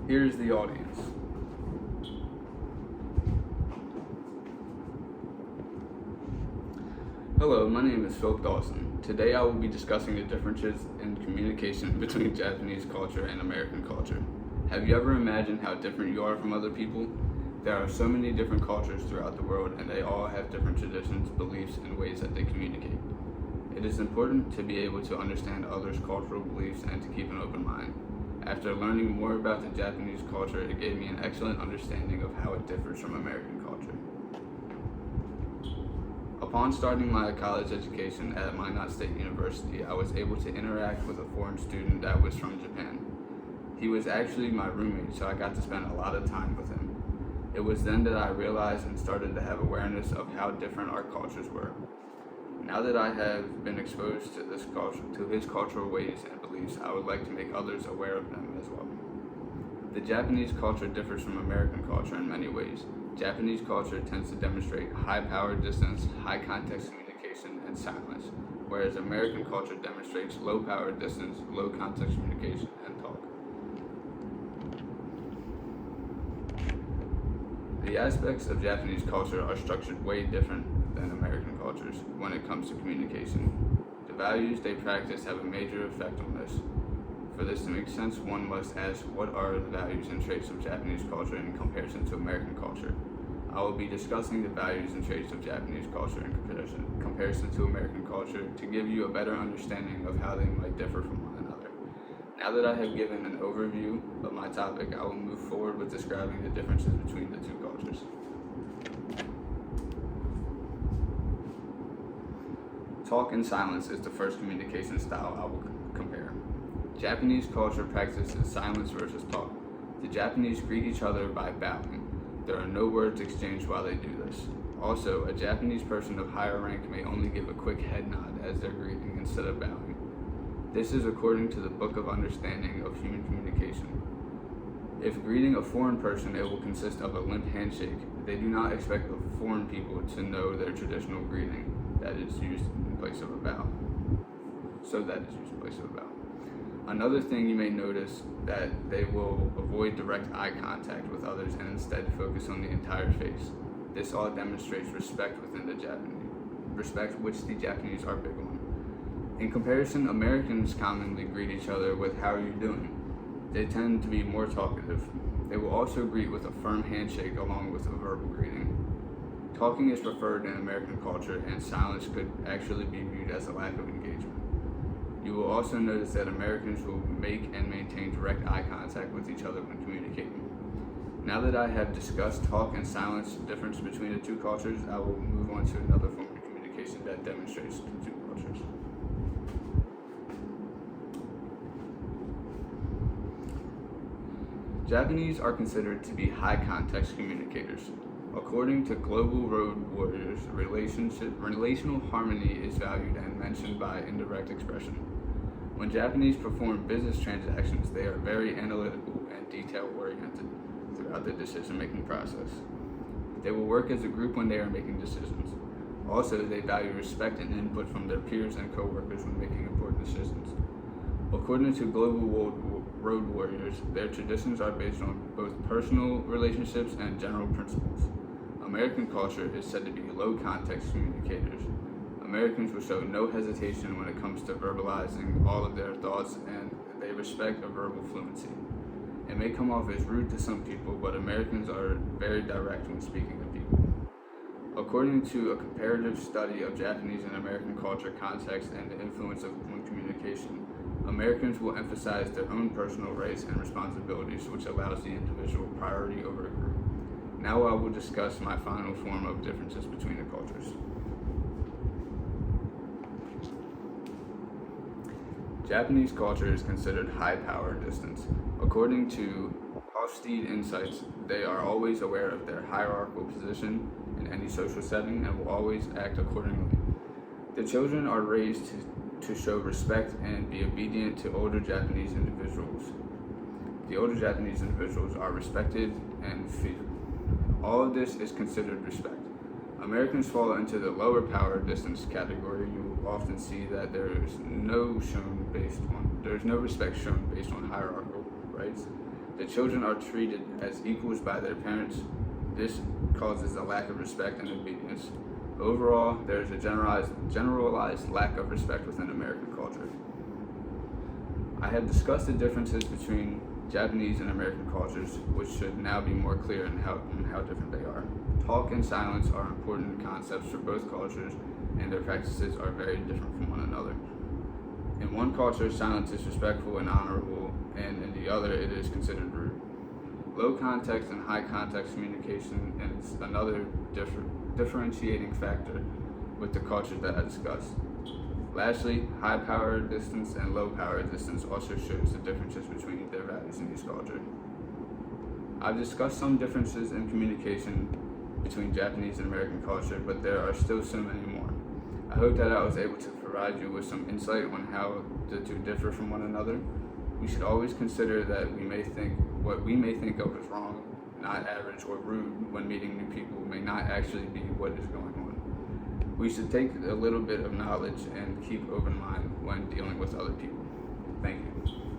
Here's the audience. Hello, my name is Phil Dawson. Today I will be discussing the differences in communication between Japanese culture and American culture. Have you ever imagined how different you are from other people? There are so many different cultures throughout the world, and they all have different traditions, beliefs, and ways that they communicate. It is important to be able to understand others' cultural beliefs and to keep an open mind. After learning more about the Japanese culture, it gave me an excellent understanding of how it differs from American culture. Upon starting my college education at Minot State University, I was able to interact with a foreign student that was from Japan. He was actually my roommate, so I got to spend a lot of time with him. It was then that I realized and started to have awareness of how different our cultures were. Now that I have been exposed to his cultural ways and beliefs, I would like to make others aware of them as well. The Japanese culture differs from American culture in many ways. Japanese culture tends to demonstrate high power distance, high context communication, and silence, whereas American culture demonstrates low power distance, low context communication, and talk. The aspects of Japanese culture are structured way different than American cultures when it comes to communication. The values they practice have a major effect on this. For this to make sense, one must ask, what are the values and traits of Japanese culture in comparison to American culture? I will be discussing the values and traits of Japanese culture in comparison to American culture to give you a better understanding of how they might differ from one another. Now that I have given an overview of my topic, I will move forward with describing the differences between the two cultures. Talk and silence is the first communication style I will compare. Japanese culture practices silence versus talk. The Japanese greet each other by bowing. There are no words exchanged while they do this. Also, a Japanese person of higher rank may only give a quick head nod as they're greeting instead of bowing. This is according to the Book of Understanding of Human Communication. If greeting a foreign person, it will consist of a limp handshake. They do not expect the foreign people to know their traditional greeting that is used in place of a bow. Another thing you may notice that they will avoid direct eye contact with others and instead focus on the entire face. This all demonstrates respect which the Japanese are big on. In comparison, Americans commonly greet each other with "How are you doing?" They tend to be more talkative. They will also greet with a firm handshake along with a verbal greeting. Talking is preferred in American culture, and silence could actually be viewed as a lack of engagement. You will also notice that Americans will make and maintain direct eye contact with each other when communicating. Now that I have discussed talk and silence difference between the two cultures, I will move on to another form of communication that demonstrates the two cultures. Japanese are considered to be high context communicators. According to Global Road Warriors, relational harmony is valued and mentioned by indirect expression. When Japanese perform business transactions, they are very analytical and detail-oriented throughout the decision-making process. They will work as a group when they are making decisions. Also, they value respect and input from their peers and co-workers when making important decisions. According to Global Road Warriors, their traditions are based on both personal relationships and general principles. American culture is said to be low-context communicators. Americans will show no hesitation when it comes to verbalizing all of their thoughts, and they respect a verbal fluency. It may come off as rude to some people, but Americans are very direct when speaking to people. According to a comparative study of Japanese and American culture context and the influence of communication, Americans will emphasize their own personal rights and responsibilities, which allows the individual priority over a group. Now I will discuss my final form of differences between the cultures. Japanese culture is considered high power distance. According to Hofstede Insights, they are always aware of their hierarchical position in any social setting and will always act accordingly. The children are raised to show respect and be obedient to older Japanese individuals. The older Japanese individuals are respected and feared. All of this is considered respect. Americans fall into the lower power distance category. You will often see that there is no respect shown based on hierarchical rights. The children are treated as equals by their parents. This causes a lack of respect and obedience. Overall, there is a generalized lack of respect within American culture. I have discussed the differences between Japanese and American cultures, which should now be more clear in how different they are. Talk and silence are important concepts for both cultures, and their practices are very different from one another. In one culture, silence is respectful and honorable, and in the other, it is considered rude. Low context and high context communication is another differentiating factor with the cultures that I discussed. Lastly, high power distance and low power distance also shows the differences between their values in each culture. I've discussed some differences in communication between Japanese and American culture, but there are still so many more. I hope that I was able to provide you with some insight on how the two differ from one another. We should always consider that what we may think of as wrong, not average, or rude when meeting new people may not actually be what is going on. We should take a little bit of knowledge and keep open mind when dealing with other people. Thank you.